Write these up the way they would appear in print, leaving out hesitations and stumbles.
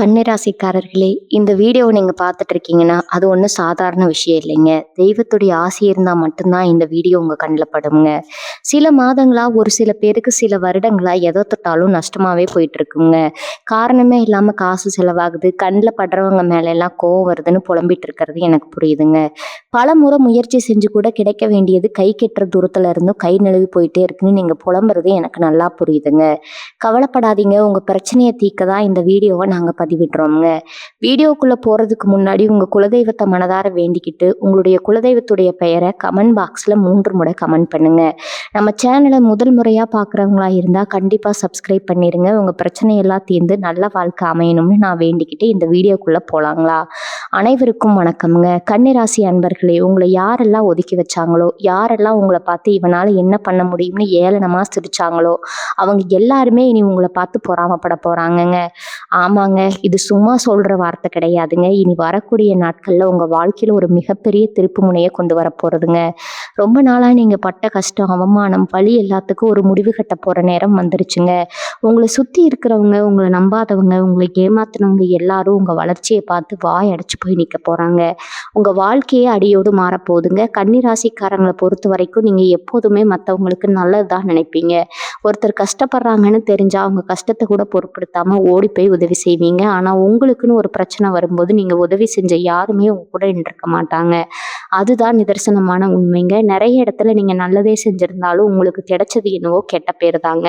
கன்னிராசிக்காரர்களே, இந்த வீடியோவை நீங்க பார்த்துட்டு இருக்கீங்கன்னா, அது ஒண்ணும் சாதாரண விஷயம் இல்லைங்க. தெய்வத்துடைய ஆசி இருந்தா மட்டும்தான் இந்த வீடியோ உங்க கண்ல படுங்க. சில மாதங்களா, ஒரு சில பேருக்கு சில வருடங்களா எத தொட்டாலும் நஷ்டமாவே போயிட்டு இருக்குங்க. காரணமே இல்லாம காசு செலவாகுது, கண்ல படுறவங்க மேல எல்லாம் கோவம் வருதுன்னு புலம்பிட்டு இருக்கிறது எனக்கு புரியுதுங்க. பலமுறை முயற்சி செஞ்சு கூட கிடைக்க வேண்டியது கை கெட்டுற தூரத்துல இருந்தும் கை நழுவி போயிட்டே இருக்குன்னு நீங்க புலம்புறது எனக்கு நல்லா புரியுதுங்க. கவலைப்படாதீங்க, உங்க பிரச்சனையை தீர்க்க தான் இந்த வீடியோவை நாங்க பதிவிடுறோம்ங்க. வீடியோக்குள்ள போறதுக்கு முன்னாடி உங்க குலதெய்வத்தை மனதார வேண்டிக்கிட்டு உங்களுடைய குலதெய்வத்துடைய பெயரை கமெண்ட் பாக்ஸ்ல 3 முறை கமெண்ட் பண்ணுங்க. நம்ம சேனலை முதல் முறையா பார்க்குறவங்களா இருந்தா கண்டிப்பா சப்ஸ்கிரைப் பண்ணிருங்க. உங்க பிரச்சனையெல்லாம் தீர்ந்து நல்ல வாழ்க்கை அமையணும்னு நான் வேண்டிக்கிட்டு இந்த வீடியோக்குள்ள போலாங்களா? அனைவருக்கும் வணக்கம்ங்க. கன்னிராசி அன்பர்களே, உங்களை யாரெல்லாம் ஒதுக்கி வச்சாங்களோ, யாரெல்லாம் உங்களை பார்த்து இவனால என்ன பண்ண முடியும்னு ஏளனமா சிரிச்சாங்களோ, அவங்க எல்லாருமே இனி உங்களை பார்த்து பொறாமப்பட போறாங்கங்க. ஆமாங்க, இது சும்மா சொல்ற வார்த்தை கிடையாதுங்க. இனி வரக்கூடிய நாட்கள்ல உங்க வாழ்க்கையில ஒரு மிகப்பெரிய திருப்பு முனையை கொண்டு வர போறதுங்க. ரொம்ப நாளா நீங்க பட்ட கஷ்டம், அவமானம், பழி எல்லாத்துக்கும் ஒரு முடிவு கட்ட போற நேரம் வந்துருச்சுங்க. உங்களை சுத்தி இருக்கிறவங்க, உங்களை நம்பாதவங்க, உங்களை ஏமாத்தினவங்க எல்லாரும் உங்க வளர்ச்சியை பார்த்து வாய் அடைச்சு போய் நிக்க போறாங்க. உங்க வாழ்க்கையே அடியோடு மாறப்போகுதுங்க. கன்னிராசிக்காரங்களை பொறுத்த வரைக்கும் நீங்க எப்போதுமே மற்றவங்களுக்கு நல்லதுதான் நினைப்பீங்க. ஒருத்தர் கஷ்டப்படுறாங்கன்னு தெரிஞ்சா அவங்க கஷ்டத்தை கூட பொருட்படுத்தாம ஓடி போய் உதவி செய்வீங்க. ஆனா உங்களுக்குன்னு ஒரு பிரச்சனை வரும்போது நீங்க உதவி செஞ்ச யாருமே உங்க கூட நின்றுக்க மாட்டாங்க. அதுதான் நிதர்சனமான உண்மைங்க. நிறைய இடத்துல நீங்க நல்லதே செஞ்சிருந்தாலும் உங்களுக்கு கிடைச்சது என்னவோ கெட்ட பேர் தாங்க,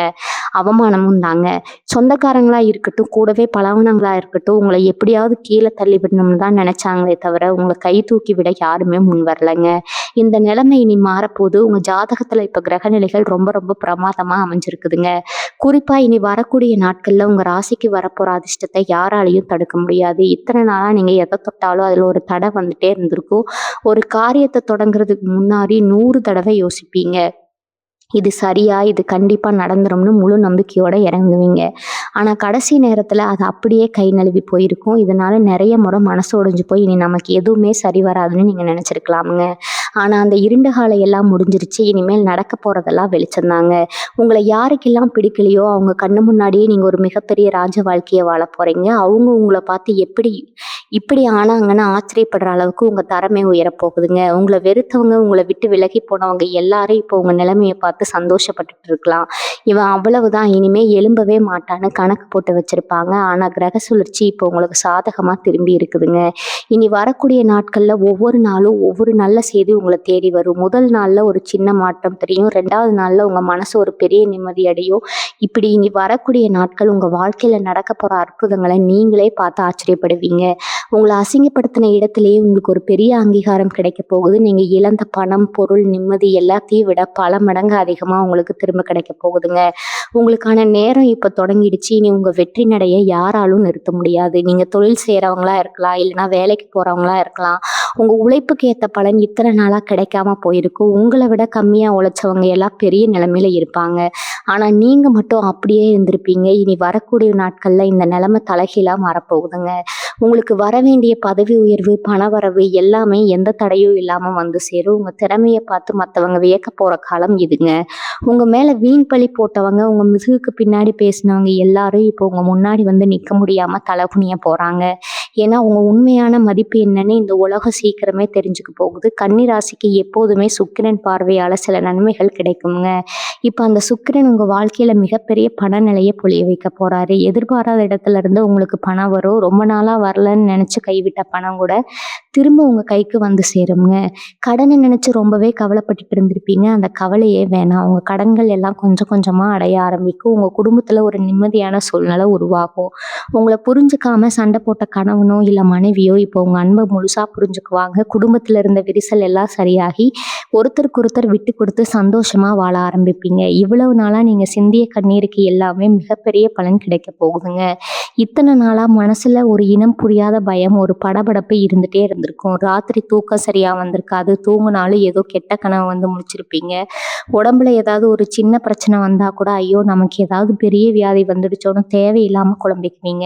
அவமானமும் தாங்க. சொந்தக்காரங்களா இருக்கட்டும், கூடவே பழகுனங்களா இருக்கட்டும், உங்களை எப்படியாவது கீழே தள்ளி விடணும்னு தான் நினைச்சாங்களே தவிர உங்களை கை தூக்கி விட யாருமே முன் வரலைங்க. இந்த நிலைமை இனி மாறப்போது. உங்க ஜாதகத்துல இப்ப கிரகநிலைகள் ரொம்ப ரொம்ப பிரமாதமா அமைஞ்சிருக்குதுங்க. குறிப்பா இனி வரக்கூடிய நாட்கள்ல உங்க ராசிக்கு வரப்போற அதிர்ஷ்டத்தை யாராலையும் தடுக்க முடியாது. இத்தனை நாளா நீங்க எதை தொட்டாலும் அதுல ஒரு தடை வந்துட்டே இருந்திருக்கும். ஒரு காரியத்தை தொடங்குறதுக்கு முன்னாடி 100 தடவை யோசிப்பீங்க. இது சரியா, இது கண்டிப்பா நடந்துரும்னு முழு நம்பிக்கையோட இறங்குவீங்க. ஆனா கடைசி நேரத்துல அது அப்படியே கை நழுவி போயிருக்கும். இதனால நிறைய முறை மனசு உடைஞ்சு போய் இனி நமக்கு எதுவுமே சரி வராதுன்னு நீங்க நினைச்சிருக்கலாமுங்க. ஆனா அந்த இருண்ட காலம் எல்லாம் முடிஞ்சிருச்சு. இனிமேல் நடக்க போறதெல்லாம் வெளிச்சம்தாங்க. உங்களை யாருக்கெல்லாம் பிடிக்கலையோ அவங்க கண்ணு முன்னாடியே நீங்க ஒரு மிகப்பெரிய ராஜ வாழ்க்கையை வாழ போறீங்க. அவங்க உங்களை பார்த்து இப்படி ஆனாங்கன்னு ஆச்சரியப்படுற அளவுக்கு உங்க தரமே உயரப்போகுதுங்க. உங்களை வெறுத்தவங்க, உங்களை விட்டு விலகி போனவங்க எல்லாரும் இப்போ உங்க நிலைமையை பார்த்து சந்தோஷப்பட்டுட்டு இருக்கலாம். இவன் அவ்வளவுதான், இனிமே எழும்பவே மாட்டான்னு கணக்கு போட்டு வச்சிருப்பாங்க. ஆனா கிரக சுழற்சி இப்போ உங்களுக்கு சாதகமா திரும்பி இருக்குதுங்க. இனி வரக்கூடிய நாட்கள்ல ஒவ்வொரு நாளும் ஒவ்வொரு நல்ல செய்தி உங்களை தேடி வரும். முதல் நாள்ல ஒரு சின்ன மாற்றம் தெரியும். 2வது நாள்ல உங்க மனசு ஒரு பெரிய நிம்மதி அடையும். இப்படி இனி வரக்கூடிய நாட்கள் உங்க வாழ்க்கையில நடக்க போற அற்புதங்களை நீங்களே பார்த்து ஆச்சரியப்படுவீங்க. உங்களை அசிங்கப்படுத்தின இடத்திலேயே உங்களுக்கு ஒரு பெரிய அங்கீகாரம் கிடைக்க போகுது. நீங்க இழந்த பணம், பொருள், நிம்மதி எல்லாத்தையும் விட பல மடங்கு அதிகமா உங்களுக்கு திரும்ப கிடைக்க போகுதுங்க. உங்களுக்கான நேரம் இப்ப தொடங்கிடுச்சு. இனி உங்க வெற்றி நடைய யாராலும் நிறுத்த முடியாது. நீங்க தொழில் செய்யறவங்களா இருக்கலாம், இல்லைன்னா வேலைக்கு போறவங்களா இருக்கலாம். உங்க உழைப்புக்கு ஏத்த பலன் இத்தனை நாளா கிடைக்காம போயிருக்கும். உங்களை விட கம்மியா உழைச்சவங்க எல்லாம் பெரிய நிலைமையில இருப்பாங்க. ஆனா நீங்க மட்டும் அப்படியே இருந்திருப்பீங்க. இனி வரக்கூடிய நாட்கள்ல இந்த நிலைமை தலைகீழா மாறப்போகுதுங்க. உங்களுக்கு வர வேண்டிய பதவி உயர்வு, பணவரவு எல்லாமே எந்த தடையும் இல்லாம வந்து சேரும். உங்க திறமையை பார்த்து மற்றவங்க வியக்க போற காலம் இதுங்க. உங்க மேல வீண் பழி போட்டவங்க, உங்க முதுகுக்கு பின்னாடி பேசினவங்க எல்லாரும் இப்போ உங்க முன்னாடி வந்து நிக்க முடியாம தலகுனிய போறாங்க. ஏன்னா உங்க உண்மையான மதிப்பு என்னன்னு இந்த உலகம் சீக்கிரமே தெரிஞ்சுக்க போகுது. கன்னி ராசிக்கு எப்போதுமே சுக்கிரன் பார்வையால சில நன்மைகள் கிடைக்குங்க. இப்ப அந்த சுக்கிரன் உங்க வாழ்க்கையில மிகப்பெரிய பண நிலையை பொழிய வைக்க போறாரு. எதிர்பாராத இடத்துல இருந்து உங்களுக்கு பணம் வரும். ரொம்ப நாளா வரலன்னு நினைச்சு கைவிட்ட பணம் கூட திரும்ப உங்க கைக்கு வந்து சேருங்க. கடனை நினைச்சு ரொம்பவே கவலைப்பட்டுட்டு இருந்திருப்பீங்க. அந்த கவலையே வேணாம். உங்க கடன்கள் எல்லாம் கொஞ்சம் கொஞ்சமா அடைய ஆரம்பிக்கும். உங்க குடும்பத்துல ஒரு நிம்மதியான சூழ்நிலை உருவாகும். உங்களை புரிஞ்சுக்காம சண்டை போட்ட கணவனோ இல்ல மனைவியோ இப்போ உங்க அன்பை முழுசா புரிஞ்சுக்குவாங்க. குடும்பத்துல இருந்த விரிசல் எல்லாம் சரியாகி ஒருத்தருக்கு ஒருத்தர் விட்டு கொடுத்து சந்தோஷமா வாழ ஆரம்பிப்பீங்க. இவ்வளவு நாளா நீங்க சிந்திய கண்ணீருக்கு எல்லாமே மிகப்பெரிய பலன் கிடைக்க போகுதுங்க. இத்தனை நாளா மனசுல ஒரு இனம் புரியாத பயம், ஒரு படபடப்பு இருந்துட்டே இருந்திருக்கும். ராத்திரி தூக்கம் சரியா வந்திருக்காது. தூங்குனாலும் ஏதோ கெட்ட கனவு வந்து முடிச்சிருப்பீங்க. உடம்புல ஏதாவது ஒரு சின்ன பிரச்சனை வந்தா கூட ஐயோ நமக்கு ஏதாவது பெரிய வியாதி வந்துடுச்சோன்னு தேவையில்லாம குழம்பிக்குவீங்க.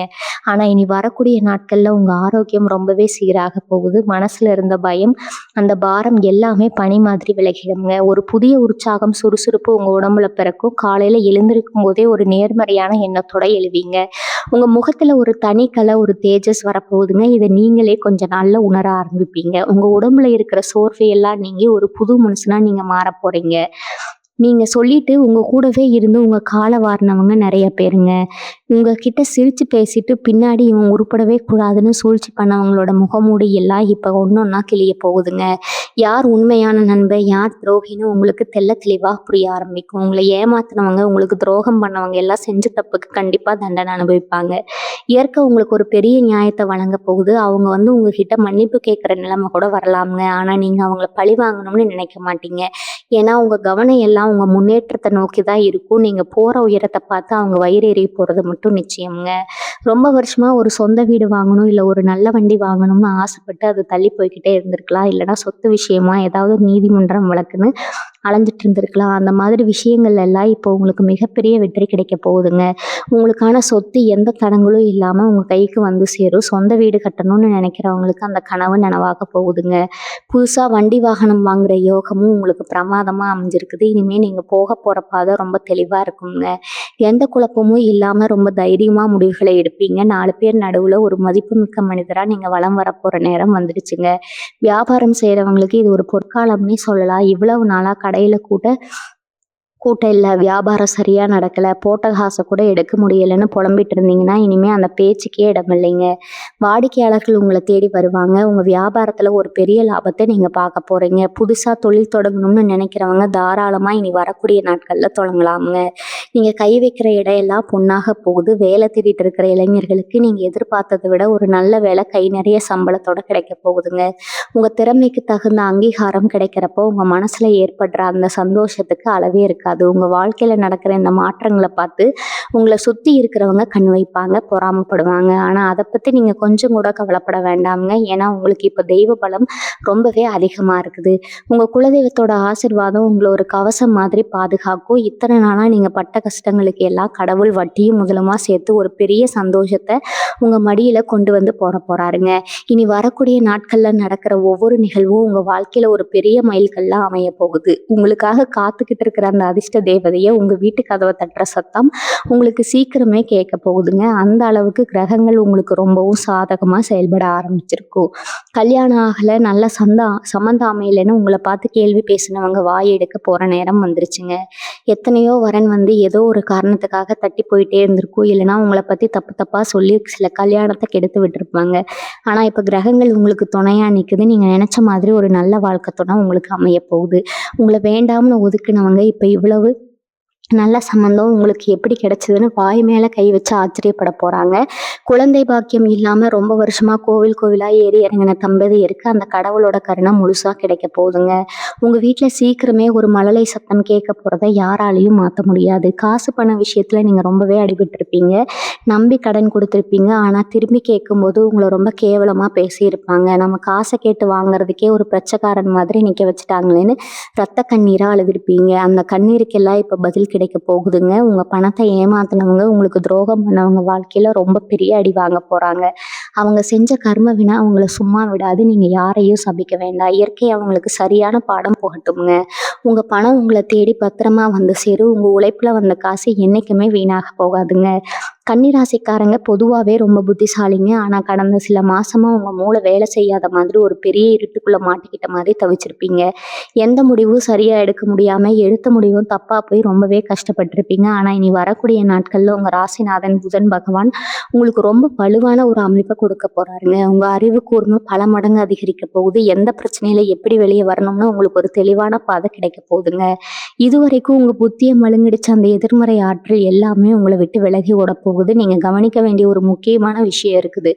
ஆனா இனி வரக்கூடிய நாட்கள்ல நாட்கள்ல உங்க ஆரோக்கியம் ரொம்பவே சீராக போகுது. மனசுல இருந்த பயம், அந்த பாரம் எல்லாமே பனி மாதிரி விலகிடுங்க. ஒரு புதிய உற்சாகம், சுறுசுறுப்பு உங்க உடம்புல பிறக்கும். காலையில எழுந்திருக்கும் போதே ஒரு நேர்மறையான எண்ணத்தோட எழுவீங்க. உங்க முகத்துல ஒரு தனி கலை, ஒரு தேஜஸ் வரப்போகுதுங்க. இதை நீங்களே கொஞ்ச நாள்ல உணர ஆரம்பிப்பீங்க. உங்க உடம்புல இருக்கிற சோர்வை எல்லாம் நீங்கி ஒரு புது மனுஷனா நீங்க மாறப் போறீங்க. நீங்க சொல்லிட்டு உங்க கூடவே இருந்து உங்க கால வாரினவங்க நிறைய பேருங்க. உங்ககிட்ட சிரிச்சு பேசிட்டு பின்னாடி இவன் உருப்படவே கூடாதுன்னு சூழ்ச்சி பண்ணவங்களோட முகமூடி எல்லாம் இப்ப ஒன்னொன்னா கிழிய போகுதுங்க. யார் உண்மையான நண்பன், யார் துரோகின்னு உங்களுக்கு தெள்ளத் தெளிவா புரிய ஆரம்பிக்கும். உங்களை ஏமாத்துனவங்க, உங்களுக்கு துரோகம் பண்ணவங்க எல்லாம் செஞ்ச தப்புக்கு கண்டிப்பா தண்டனை அனுபவிப்பாங்க. இயற்கை உங்களுக்கு ஒரு பெரிய நியாயத்தை வழங்க போகுது. அவங்க உங்ககிட்ட மன்னிப்பு கேட்கிற நிலைமை கூட வரலாமுங்க. ஆனா நீங்க அவங்கள பழி வாங்கணும்னு நினைக்க மாட்டீங்க. ஏன்னா உங்க கவனம் எல்லாம் உங்க முன்னேற்றத்தை நோக்கி தான் இருக்கும். நீங்க போற உயரத்தை பார்த்து அவங்க வயிறு எறிய போறது மட்டும் நிச்சயம்ங்க. ரொம்ப வருஷமா ஒரு சொந்த வீடு வாங்கணும், இல்ல ஒரு நல்ல வண்டி வாங்கணும்னு ஆசைப்பட்டு அது தள்ளி போய்க்கிட்டே இருந்திருக்கலாம். இல்லைன்னா சொத்து விஷயமா ஏதாவது நீதிமன்றம் வழக்குன்னு அலைஞ்சிட்டு இருந்திருக்கலாம். அந்த மாதிரி விஷயங்கள் எல்லாம் இப்போ உங்களுக்கு மிகப்பெரிய வெற்றி கிடைக்க போகுதுங்க. உங்களுக்கான சொத்து எந்த தடங்களும் இல்லாம உங்க கைக்கு வந்து சேரும். சொந்த வீடு கட்டணும்னு நினைக்கிறவங்களுக்கு அந்த கனவு நனவாக போகுதுங்க. புதுசா வண்டி வாகனம் வாங்குற யோகமும் உங்களுக்கு பிரமாதமா அமைஞ்சிருக்குது. இனிமே நீங்க போக போற பாதை ரொம்ப தெளிவா இருக்குங்க. எந்த குழப்பமும் இல்லாம ரொம்ப தைரியமா முடிவுகளை எடுப்பீங்க. 4 பேர் நடுவுல ஒரு மதிப்புமிக்க மனிதரா நீங்க வலம் வரப்போற நேரம் வந்துடுச்சுங்க. வியாபாரம் செய்யறவங்களுக்கு இது ஒரு பொற்காலம்னே சொல்லலாம். இவ்வளவு நாளா கடையில கூட்டம் இல்ல, வியாபாரம் சரியா நடக்கல, போட்ட காசை கூட எடுக்க முடியலைன்னு புலம்பிட்டு இருந்தீங்கன்னா இனிமே அந்த பேச்சுக்கே இடம் இல்லைங்க. வாடிக்கையாளர்கள் உங்களை தேடி வருவாங்க. உங்க வியாபாரத்துல ஒரு பெரிய லாபத்தை நீங்க பார்க்க போறீங்க. புதுசா தொழில் தொடங்கணும்னு நினைக்கிறவங்க தாராளமா இனி வரக்கூடிய நாட்கள்ல தொடங்கலாமுங்க. நீங்க கை வைக்கிற இடையெல்லாம் பொன்னாக போகுது. வேலை தேடிட்டு இருக்கிற இளைஞர்களுக்கு நீங்க எதிர்பார்த்ததை விட ஒரு நல்ல வேலை கை நிறைய சம்பளத்தோட கிடைக்க போகுதுங்க. உங்க திறமைக்கு தகுந்த அங்கீகாரம் கிடைக்கிறப்போ உங்க மனசுல ஏற்படுற அந்த சந்தோஷத்துக்கு அளவே இருக்காது. உங்க வாழ்க்கையில நடக்கிற இந்த மாற்றங்களை பார்த்து உங்களை சுத்தி இருக்கிறவங்க கண் வைப்பாங்க, பொறாமப்படுவாங்க. ஆனா அதை பத்தி நீங்க கொஞ்சம் கூட கவலைப்பட வேண்டாம்ங்க. ஏன்னா உங்களுக்கு இப்ப தெய்வ பலம் ரொம்பவே அதிகமா இருக்குது. உங்க குலதெய்வத்தோட ஆசீர்வாதம் உங்களை ஒரு கவசம் மாதிரி பாதுகாக்கும். இத்தனை நாளா நீங்க பட்ட கஷ்டங்களுக்கு எல்லாம் கடவுள் வட்டியும் முதலுமா சேர்த்து ஒரு பெரிய சந்தோஷத்தை உங்க மடியில கொண்டு வந்து போறாருங்க. இனி வரக்கூடிய நாட்கள்ல நடக்கிற ஒவ்வொரு நிகழ்வும் உங்க வாழ்க்கையில ஒரு பெரிய மைல்கல்லா அமைய போகுது. உங்களுக்காக காத்துக்கிட்டு இருக்கிற அந்த அதிர்ஷ்ட தேவதைய உங்க வீட்டு கதவை தட்டுற சத்தம் உங்களுக்கு சீக்கிரமே கேட்க போகுதுங்க. அந்த அளவுக்கு கிரகங்கள் உங்களுக்கு ரொம்பவும் சாதகமா செயல்பட ஆரம்பிச்சிருக்கும். கல்யாணம் ஆகல, நல்ல சம்மந்தம் அமையலைன்னு உங்களை பார்த்து கேள்வி பேசினவங்க வாய் எடுக்க போற நேரம் வந்துருச்சுங்க. எத்தனையோ வரன் ஏதோ ஒரு காரணத்துக்காக தட்டி போயிட்டே இருந்திருக்கும். இல்லைன்னா உங்களை பத்தி தப்பு தப்பா சொல்லி சில கல்யாணத்தை கெடுத்து விட்டுருப்பாங்க. ஆனா இப்ப கிரகங்கள் உங்களுக்கு துணையா நிக்குது. நீங்க நினைச்ச மாதிரி ஒரு நல்ல வாழ்க்கை துணை உங்களுக்கு அமைய போகுது. உங்களை வேண்டாம்னு ஒதுக்குனவங்க இப்ப இவ்வளவு நல்ல சம்பந்தம் உங்களுக்கு எப்படி கிடைச்சதுன்னு வாய் மேல கை வச்சு ஆச்சரியப்பட போறாங்க. குழந்தை பாக்கியம் இல்லாம ரொம்ப வருஷமா கோவிலா ஏறி இறங்கின தம்பதியருக்கு அந்த கடவுளோட கருணை முழுசா கிடைக்க போகுதுங்க. உங்க வீட்டுல சீக்கிரமே ஒரு மழலை சத்தம் கேட்க போறதை யாராலையும் மாத்த முடியாது. காசு பண விஷயத்துல நீங்க ரொம்பவே அடிபட்டு இருப்பீங்க. நம்பி கடன் கொடுத்துருப்பீங்க. ஆனா திரும்பி கேட்கும்போது உங்களை ரொம்ப கேவலமா பேசியிருப்பாங்க. நம்ம காசை கேட்டு வாங்குறதுக்கே ஒரு பிரச்சக்காரன் மாதிரி நிக்க வச்சுட்டாங்களேன்னு ரத்த கண்ணீரா அழுதுருப்பீங்க. அந்த கண்ணீருக்கெல்லாம் இப்ப பதில் கிடைக்க போகுதுங்க. உங்க பணத்தை ஏமாத்தினவங்க, உங்களுக்கு துரோகம் பண்ணவங்க வாழ்க்கையில ரொம்ப பெரிய அடி வாங்க போறாங்க. அவங்க செஞ்ச கர்ம வினா அவங்கள சும்மா விடாது. நீங்க யாரையும் சபிக்க வேண்டாம். இயற்கை அவங்களுக்கு சரியான பாடம் புகட்டுங்க. உங்க பணம் உங்களை தேடி பத்திரமா வந்து சேரும். உங்க உழைப்புல வந்த காசு என்னைக்குமே வீணாக போகாதுங்க. கன்னிராசிக்காரங்க பொதுவாகவே ரொம்ப புத்திசாலிங்க. ஆனால் கடந்த சில மாசமா உங்க மூளை வேலை செய்யாத மாதிரி ஒரு பெரிய இருட்டுக்குள்ள மாட்டிக்கிட்ட மாதிரி தவிச்சிருப்பீங்க. எந்த முடிவும் சரியா எடுக்க முடியாம எடுத்த முடிவும் தப்பா போய் ரொம்பவே கஷ்டப்பட்டிருப்பீங்க. ஆனா இனி வரக்கூடிய நாட்கள்ல உங்க ராசிநாதன் புதன் பகவான் உங்களுக்கு ரொம்ப வலுவான ஒரு அமைப்பை கொடுக்க போறாருங்க. உங்க அறிவு கூர்மை பல மடங்கு அதிகரிக்க போகுது. எந்த பிரச்சனையில எப்படி வெளியே வரணும்னு உங்களுக்கு ஒரு தெளிவான பாதை கிடைக்க போகுதுங்க. இதுவரைக்கும் உங்க புத்தியை மழுங்கிடுச்ச அந்த எதிர்மறை ஆற்றல் எல்லாமே உங்களை விட்டு விலகி ஓட போகுது. நீங்க கவனிக்க வேண்டிய ஒரு முக்கியமான விஷயம் இருக்குது.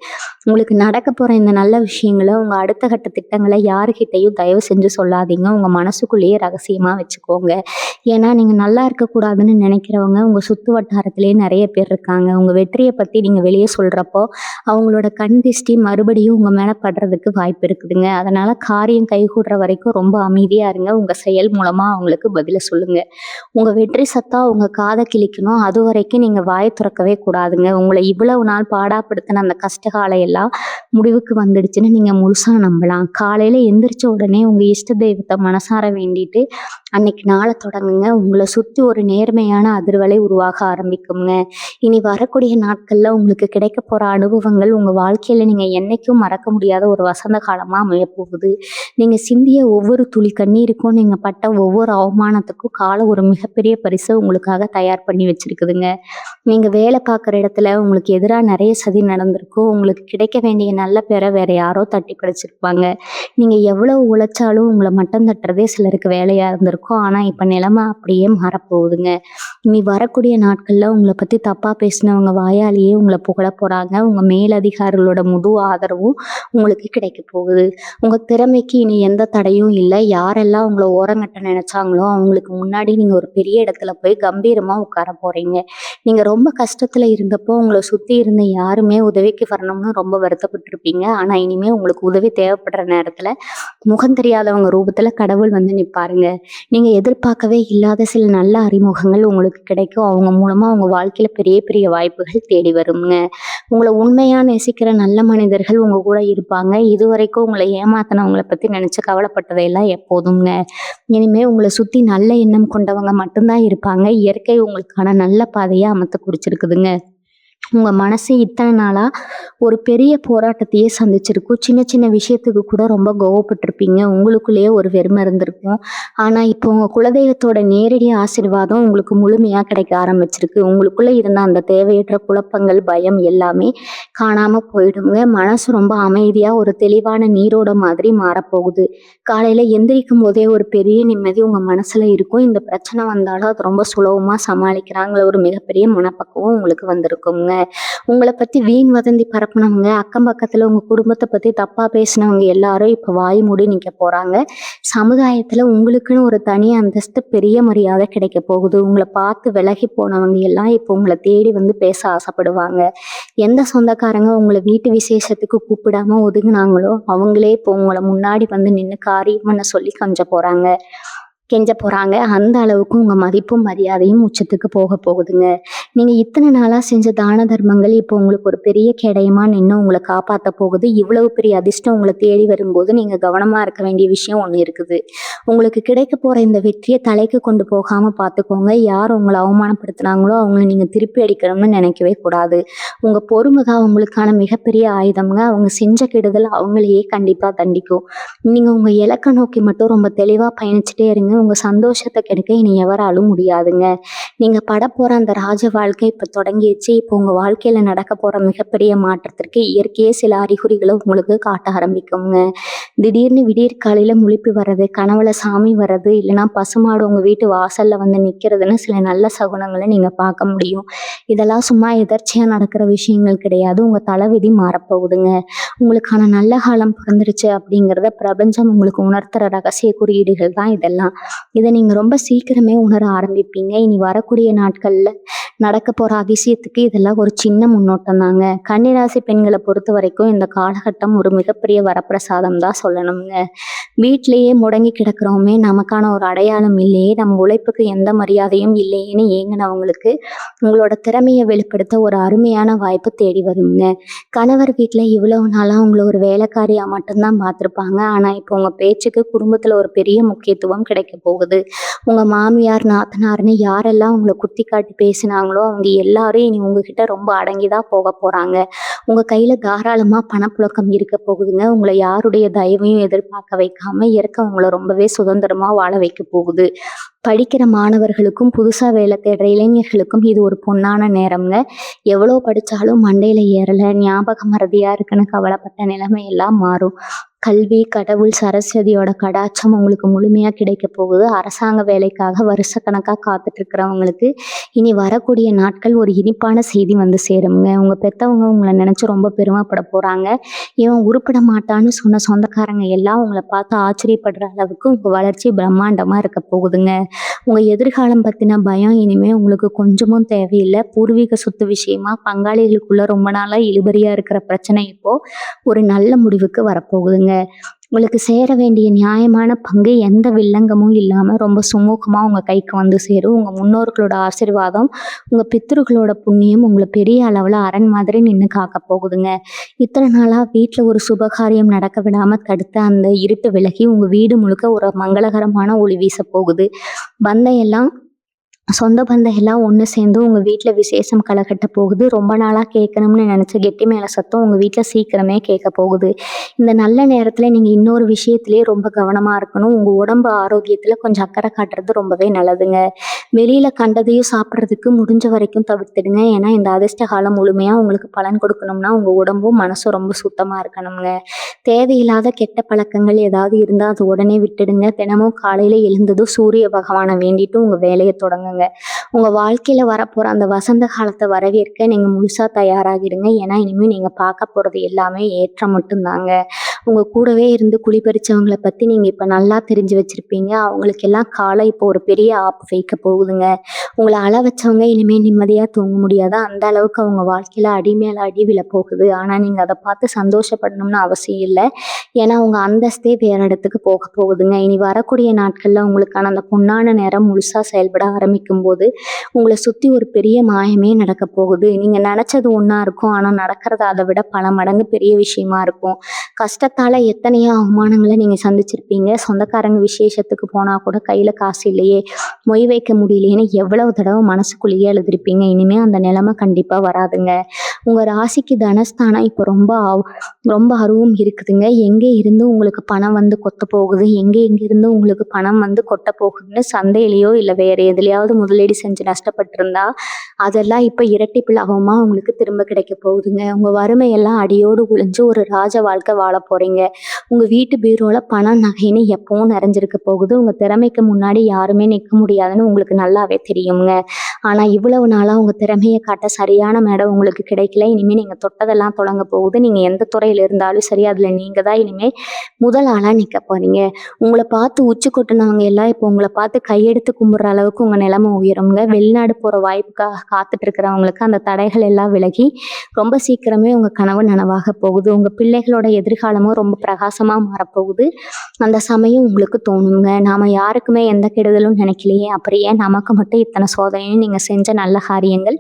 உங்களுக்கு நடக்க போற இந்த நல்ல விஷயங்களை, உங்க அடுத்த கட்ட திட்டங்களை யாருக்கிட்டையும் தயவு செஞ்சு சொல்லாதீங்க. உங்க மனசுக்குள்ளேயே ரகசியமா வச்சுக்கோங்க. ஏன்னா நீங்க நல்லா இருக்கக்கூடாதுன்னு நினைக்கிறவங்க உங்க சுத்து வட்டாரத்திலேயே நிறைய பேர் இருக்காங்க. உங்க வெற்றியை பத்தி நீங்க வெளியே சொல்றப்போ அவங்களோட கண் திஷ்டி மறுபடியும் உங்க மேல படுறதுக்கு வாய்ப்பு இருக்குதுங்க. அதனால காரியம் கைகூடுற வரைக்கும் ரொம்ப அமைதியா இருங்க. உங்க செயல் மூலமா அவங்களுக்கு பதில சொல்லுங்க. உங்க வெற்றி சத்தா உங்க காதை கிழிக்கணும். அது வரைக்கும் நீங்க வாய் திறக்கவே கூடாதுங்க. உங்கள இவ்வளவு நாள் பாடாப்படுத்தின அந்த கஷ்டகாலம் எல்லாம் முடிவுக்கு வந்துடுச்சுன்னு நீங்க முழுசா நம்பலாம். காலையில எந்திரிச்ச உடனே உங்க இஷ்ட தெய்வத்த மனசார வேண்டிட்டு அன்னைக்கு நாள தொடங்குங்க. உங்கள சுத்தி ஒரு நேர்மையான அதிர்வலை உருவாக ஆரம்பிக்குங்க. இனி வரக்கூடிய நாட்கள்ல உங்களுக்கு கிடைக்க போற அனுபவங்கள் உங்க வாழ்க்கையில நீங்க என்னைக்கும் மறக்க முடியாத ஒரு வசந்த காலமா அமையப் போகுது. நீங்க சிந்திய ஒவ்வொரு துளி கண்ணீருக்கும், நீங்க பட்ட ஒவ்வொரு அவமானத்துக்கும் காலம் ஒரு மிகப்பெரிய பரிசு உங்களுக்காக தயார் பண்ணி வச்சிருக்குதுங்க. நீங்க வேலை பார்க்குற இடத்துல உங்களுக்கு எதிரா நிறைய சதி நடந்திருக்கும். உங்களுக்கு கிடைக்க வேண்டிய நல்ல பேரை வேற யாரோ தட்டி பறிச்சிருப்பாங்க. நீங்க எவ்வளவு உழைச்சாலும் உங்கள மட்டம் தட்டுறதே சிலருக்கு வேலையா இருந்திருக்கும். ஆனா இப்ப நிலைமை அப்படியே மாறப்போகுதுங்க. இனி வரக்கூடிய நாட்கள்ல உங்கள பத்தி தப்பா பேசினவங்க வாயாலேயே உங்கள புகழப் போறாங்க. உங்க மேலதிகாரிகளோட முழு ஆதரவும் உங்களுக்கு கிடைக்க போகுது. உங்க திறமைக்கு இனி எந்த தடையும் இல்ல. யாரெல்லாம் உங்கள ஓரங்கட்ட நினைச்சாங்களோ அவங்களுக்கு முன்னாடி நீங்க ஒரு பெரிய இடத்துல போய் கம்பீரமா உட்கார போறீங்க. நீங்க ரொம்ப கஷ்டத்துல இருந்தப்போ உங்கள சுத்தி இருந்த யாருமே உதவிக்கு வரணும்னு ரொம்ப வருத்தப்பட்டிருப்பீங்க. ஆனா இனிமே உங்களுக்கு உதவி தேவைப்படுற நேரத்துல முகம் தெரியாதவங்க ரூபத்துல கடவுள் வந்து நிப்பாருங்க. நீங்க எதிர்பார்க்கவே இல்லாத சில நல்ல அறிமுகங்கள் உங்களுக்கு கிடைக்கும். அவங்க மூலமா உங்க வாழ்க்கையில பெரிய பெரிய வாய்ப்புகள் தேடி வருங்க. உங்களை உண்மையா நேசிக்கிற நல்ல மனிதர்கள் உங்க கூட இருப்பாங்க. இதுவரைக்கும் உங்களை ஏமாத்தினவங்களை பத்தி நினைச்சு கவலைப்பட்டதையெல்லாம் எப்போதுங்க. இனிமே உங்களை சுத்தி நல்ல எண்ணம் கொண்டவங்க மட்டும்தான் இருப்பாங்க. இயற்கை உங்களுக்கான நல்ல பாதையை அமைத்து குறிச்சிருக்குதுங்க. உங்க மனசு இத்தனை நாளா ஒரு பெரிய போராட்டத்தையே சந்திச்சிருக்கும். சின்ன சின்ன விஷயத்துக்கு கூட ரொம்ப கோவப்பட்டிருப்பீங்க. உங்களுக்குள்ளேயே ஒரு வெறுமை இருந்திருக்கும். ஆனா இப்போ உங்க குலதெய்வத்தோட நேரடி ஆசீர்வாதம் உங்களுக்கு முழுமையா கிடைக்க ஆரம்பிச்சிருக்கு. உங்களுக்குள்ள இருந்த அந்த தேவையற்ற குழப்பங்கள், பயம் எல்லாமே காணாம போயிடுங்க. மனசு ரொம்ப அமைதியா ஒரு தெளிவான நீரோட மாதிரி மாறப்போகுது. காலையில எந்திரிக்கும் போதே ஒரு பெரிய நிம்மதி உங்க மனசுல இருக்கும். இந்த பிரச்சனை வந்தாலும் அது ரொம்ப சுலபமா சமாளிக்கிறாங்கள ஒரு மிகப்பெரிய மனப்பக்குவம் உங்களுக்கு வந்திருக்குங்க. உங்களை பத்தி வீண் வதந்தி பரப்புனவங்க, அக்கம் பக்கத்துல உங்க குடும்பத்தை பத்தி தப்பா பேசினவங்க எல்லாரும் இப்ப வாய் மூடி நிக்க போறாங்க. சமுதாயத்துல உங்களுக்குன்னு ஒரு தனி அந்தஸ்து, பெரிய மரியாதை கிடைக்க போகுது. உங்களை பார்த்து விலகி போனவங்க எல்லாம் இப்போ உங்களை தேடி வந்து பேச ஆசைப்படுவாங்க. எந்த சொந்தக்காரங்க உங்களை வீட்டு விசேஷத்துக்கு கூப்பிடாம ஒதுங்கினாங்களோ அவங்களே இப்போ உங்களை முன்னாடி வந்து நின்று காரியம் பண்ண சொல்லி கெஞ்ச போறாங்க. அந்த அளவுக்கு உங்க மதிப்பும் மரியாதையும் உச்சத்துக்கு போக போகுதுங்க. நீங்க இத்தனை நாளா செஞ்ச தான தர்மங்கள் இப்போ உங்களுக்கு ஒரு பெரிய கேடயமா நின்று உங்களை காப்பாற்ற போகுது. இவ்வளவு பெரிய அதிர்ஷ்டம் உங்களை தேடி வரும்போது நீங்க கவனமா இருக்க வேண்டிய விஷயம் ஒண்ணு இருக்குது. உங்களுக்கு கிடைக்க போற இந்த வெற்றியை தலைக்கு கொண்டு போகாம பார்த்துக்கோங்க. யார் உங்களை அவமானப்படுத்தினாங்களோ அவங்கள நீங்க திருப்பி அடிக்கணும்னு நினைக்கவே கூடாது. உங்க பொறுமை தான் உங்களுக்கான மிகப்பெரிய ஆயுதம்ங்க. அவங்க செஞ்ச கெடுதல் அவங்களையே கண்டிப்பா தண்டிக்கும். நீங்க உங்க இலக்கை நோக்கி மட்டும் ரொம்ப தெளிவா பயணிச்சுட்டே இருங்க. உங்க சந்தோஷத்தை கெடுக்க இனி எவராலும் முடியாதுங்க. நீங்க பட போற அந்த ராஜ வாழ்க்கை இப்ப தொடங்கிடுச்சு. இப்போ உங்க வாழ்க்கையில நடக்க போற மிகப்பெரிய மாற்றத்திற்கு இயற்கையே சில அறிகுறிகளை உங்களுக்கு காட்ட ஆரம்பிக்குங்க. திடீர்னு விடியற் காலையில முழிப்பு வர்றது, கனவுல சாமி வர்றது, இல்லைன்னா பசுமாடு உங்க வீட்டு வாசல்ல வந்து நிக்கிறதுன்னு சில நல்ல சகுனங்களை நீங்க பார்க்க முடியும். இதெல்லாம் சும்மா எதர்ச்சியா நடக்கிற விஷயங்கள் கிடையாது. உங்க தலைவிதி மாறப்போகுதுங்க. உங்களுக்கான நல்ல காலம் பிறந்துருச்சு அப்படிங்கிறத பிரபஞ்சம் உங்களுக்கு உணர்த்துற ரகசிய குறியீடுகள் தான் இதெல்லாம். இதை நீங்க ரொம்ப சீக்கிரமே உணர ஆரம்பிப்பீங்க. இனி வரக்கூடிய நாட்கள்ல நடக்க போற அதிசயத்துக்கு இதெல்லாம் ஒரு சின்ன முன்னோட்டம் தாங்க. கன்னிராசி பெண்களை பொறுத்த வரைக்கும் இந்த காலகட்டம் ஒரு மிகப்பெரிய வரப்பிரசாதம் தான் சொல்லணுங்க. வீட்டிலேயே முடங்கி கிடக்கிறோமே, நமக்கான ஒரு அடையாளம் இல்லையே, நம்ம உழைப்புக்கு எந்த மரியாதையும் இல்லையேன்னு ஏங்கினவங்களுக்கு உங்களோட திறமையை வெளிப்படுத்த ஒரு அருமையான வாய்ப்பு தேடி வருங்க. கணவர் வீட்டில் இவ்வளவு நாளாக உங்களை ஒரு வேலைக்காரியா மட்டும்தான் பார்த்துருப்பாங்க. ஆனால் இப்போ உங்கள் பேச்சுக்கு குடும்பத்தில் ஒரு பெரிய முக்கியத்துவம் கிடைக்க போகுது. உங்கள் மாமியார், நாத்தனார்னு யாரெல்லாம் உங்களை குத்தி காட்டி பேசினாங்களோ அவங்க எல்லாரும் இனி உங்ககிட்ட ரொம்ப அடங்கிதான் போக போறாங்க. உங்க கையில தாராளமா பணப்புழக்கம் இருக்க போகுதுங்க. உங்களை யாருடைய தயவையும் எதிர்பார்க்க வைக்காம இயற்கை உங்களை ரொம்பவே சுதந்திரமா வாழ வைக்க போகுது. படிக்கிற மாணவர்களுக்கும் புதுசா வேலை தேடுற இளைஞர்களுக்கும் இது ஒரு பொன்னான நேரம்ங்க. எவ்வளோ படிச்சாலும் மண்டையில ஏறல, ஞாபக மறதியா இருக்குன்னு கவலைப்பட்ட நிலைமை எல்லாம் மாறும். கல்வி, கடவுள், சரஸ்வதியோட கடாட்சம் உங்களுக்கு முழுமையா கிடைக்க போகுது. அரசாங்க வேலைக்காக வருஷக்கணக்கா காத்துட்டு இருக்கிறவங்களுக்கு இனி வரக்கூடிய நாட்கள் ஒரு இனிப்பான செய்தி வந்து சேருங்க. உங்க பெத்தவங்க உங்களை நினைச்சு ரொம்ப பெருமைப்பட போறாங்க. இவன் உருப்பட மாட்டான்னு சொன்ன சொந்தக்காரங்க எல்லாம் உங்களை பார்த்து ஆச்சரியப்படுற அளவுக்கு உங்க வளர்ச்சி பிரம்மாண்டமா இருக்க போகுதுங்க. உங்க எதிர்காலம் பத்தின பயம் இனிமே உங்களுக்கு கொஞ்சமும் தேவையில்லை. பூர்வீக சொத்து விஷயமா பங்காளிகளுக்குள்ள ரொம்ப நாளா இழுபறியா இருக்கிற பிரச்சனை இப்போ ஒரு நல்ல முடிவுக்கு வரப்போகுதுங்க. உங்களுக்கு சேர வேண்டிய நியாயமான பங்கு எந்த வில்லங்கமும் இல்லாமல் ரொம்ப சுமூகமாக உங்கள் கைக்கு வந்து சேரும். உங்கள் முன்னோர்களோட ஆசீர்வாதம், உங்கள் பித்ருக்களோட புண்ணியம் உங்களை பெரிய அளவில் அரண் மாதிரி நின்று காக்க போகுதுங்க. இத்தனை நாளாக வீட்டில் ஒரு சுபகாரியம் நடக்க விடாமல் தடுத்த அந்த இருட்டு விலகி உங்கள் வீடு முழுக்க ஒரு மங்களகரமான ஒளி வீச போகுது. பந்தம் எல்லாம் சொந்த பந்தம் எல்லாம் ஒன்று சேர்ந்து உங்கள் வீட்டில் விசேஷம் களை கட்ட போகுது. ரொம்ப நாளாக கேட்கணும்னு நினச்ச கெட்டி மேலே சத்தம் உங்கள் வீட்டில் சீக்கிரமே கேட்க போகுது. இந்த நல்ல நேரத்தில் நீங்கள் இன்னொரு விஷயத்துலேயே ரொம்ப கவனமாக இருக்கணும். உங்கள் உடம்பு ஆரோக்கியத்தில் கொஞ்சம் அக்கறை காட்டுறது ரொம்பவே நல்லதுங்க. வெளியில் கண்டதையும் சாப்பிட்றதுக்கு முடிஞ்ச வரைக்கும் தவிர்த்துடுங்க. ஏன்னா இந்த அதிர்ஷ்ட காலம் முழுமையாக உங்களுக்கு பலன் கொடுக்கணும்னா உங்கள் உடம்பும் மனசும் ரொம்ப சுத்தமாக இருக்கணுங்க. தேவையில்லாத கெட்ட பழக்கங்கள் ஏதாவது இருந்தால் அது உடனே விட்டுடுங்க. தினமும் காலையில் எழுந்ததும் சூரிய பகவானை வேண்டிட்டு உங்கள் வேலையை தொடங்குங்க. உங்கள் வாழ்க்கையில் வரப்போகிற அந்த வசந்த காலத்தை வரவேற்க நீங்கள் முழுசாக தயாராகிடுங்க. ஏன்னா இனிமேல் நீங்கள் பார்க்க போகிறது எல்லாமே ஏற்றம் மட்டும்தாங்க. உங்கள் கூடவே இருந்து குளிப்பறிச்சவங்களை பற்றி நீங்கள் இப்போ நல்லா தெரிஞ்சு வச்சுருப்பீங்க. அவங்களுக்கெல்லாம் காலம் இப்போ ஒரு பெரிய ஆப்பு வைக்க போகுதுங்க. உங்களை அள வச்சவங்க இனிமேல் நிம்மதியாக தூங்க முடியாது. அந்த அளவுக்கு அவங்க வாழ்க்கையில் அடி மேலே அடி விழ போகுது. ஆனால் நீங்கள் அதை பார்த்து சந்தோஷப்படணும்னு அவசியம் இல்லை. ஏன்னா உங்கள் அந்தஸ்தே வேறு இடத்துக்கு போக போகுதுங்க. இனி வரக்கூடிய நாட்களில் உங்களுக்கான அந்த பொன்னான நேரம் முழுசாக செயல்பட ஆரம்பிக்கும் போது உங்களை சுற்றி ஒரு பெரிய மாயமே நடக்க போகுது. நீங்கள் நினச்சது ஒன்றா இருக்கும், ஆனால் நடக்கிறது அதை விட பல மடங்கு பெரிய விஷயமா இருக்கும். கஷ்டத்தால் எத்தனையோ அவமானங்களை நீங்கள் சந்திச்சிருப்பீங்க. சொந்தக்காரங்க விசேஷத்துக்கு போனால் கூட கையில் காசு இல்லையே, மொய் வைக்க முடியலையேன்னு எவ்வளவு தடவை மனசுக்குள்ளேயே எழுதிருப்பீங்க. இனிமேல் அந்த நிலைமை கண்டிப்பாக வராதுங்க. உங்கள் ராசிக்கு தனஸ்தானம் இப்போ ரொம்ப அருவும் இருக்குதுங்க. எங்கே இருந்து உங்களுக்கு பணம் வந்து கொத்த போகுது, எங்கேருந்து உங்களுக்கு பணம் வந்து கொட்ட போகுதுன்னு சந்தையிலையோ இல்லை வேறு எதுலையாவது முதலீடு செஞ்சு நஷ்டப்பட்டிருந்தா அதெல்லாம் இப்போ இரட்டிப்பு லாபமாக உங்களுக்கு திரும்ப கிடைக்க போகுதுங்க. உங்கள் வறுமையெல்லாம் அடியோடு ஒழிஞ்சு ஒரு ராஜ வாழ்க்கை வாழ போகிறீங்க. உங்கள் வீட்டு பீரோவில் பணம் நகைன்னு எப்பவும் நிறைஞ்சிருக்க போகுது. உங்கள் திறமைக்கு முன்னாடி யாருமே நிற்க முடியாதுன்னு உங்களுக்கு நல்லாவே தெரியுங்க. ஆனால் இவ்வளவு நாளாக உங்கள் திறமையை காட்ட சரியான மேடம் உங்களுக்கு கிடைக்கல. இனிமேல் நீங்கள் தொட்டதெல்லாம் தொடங்க போகுது. நீங்கள் எந்த துறையில் இருந்தாலும் சரி, அதில் நீங்கள் தான் இனிமேல் முதல் ஆளாக நிற்க போகிறீங்க. உங்களை பார்த்து உச்சி கொட்டினவங்க எல்லாம் இப்போ உங்களை பார்த்து கையெடுத்து கும்பிட்ற அளவுக்கு உங்கள் நிலைமை உயருங்க. வெளிநாடு போகிற வாய்ப்புக்காக காத்துட்டு இருக்கிறவங்களுக்கு அந்த தடைகள் எல்லாம் விலகி ரொம்ப சீக்கிரமே உங்கள் கனவு நனவாக போகுது. உங்கள் பிள்ளைகளோட எதிர்காலமும் ரொம்ப பிரகாசமாக மாறப்போகுது. அந்த சமயம் உங்களுக்கு தோணுங்க, நாம் யாருக்குமே எந்த கெடுதலும் நினைக்கலையே, அப்புறம் ஏன் நமக்கு மட்டும் இத்தனை சோதனைன்னு நீங்கள் செஞ்ச நல்ல காரியங்கள்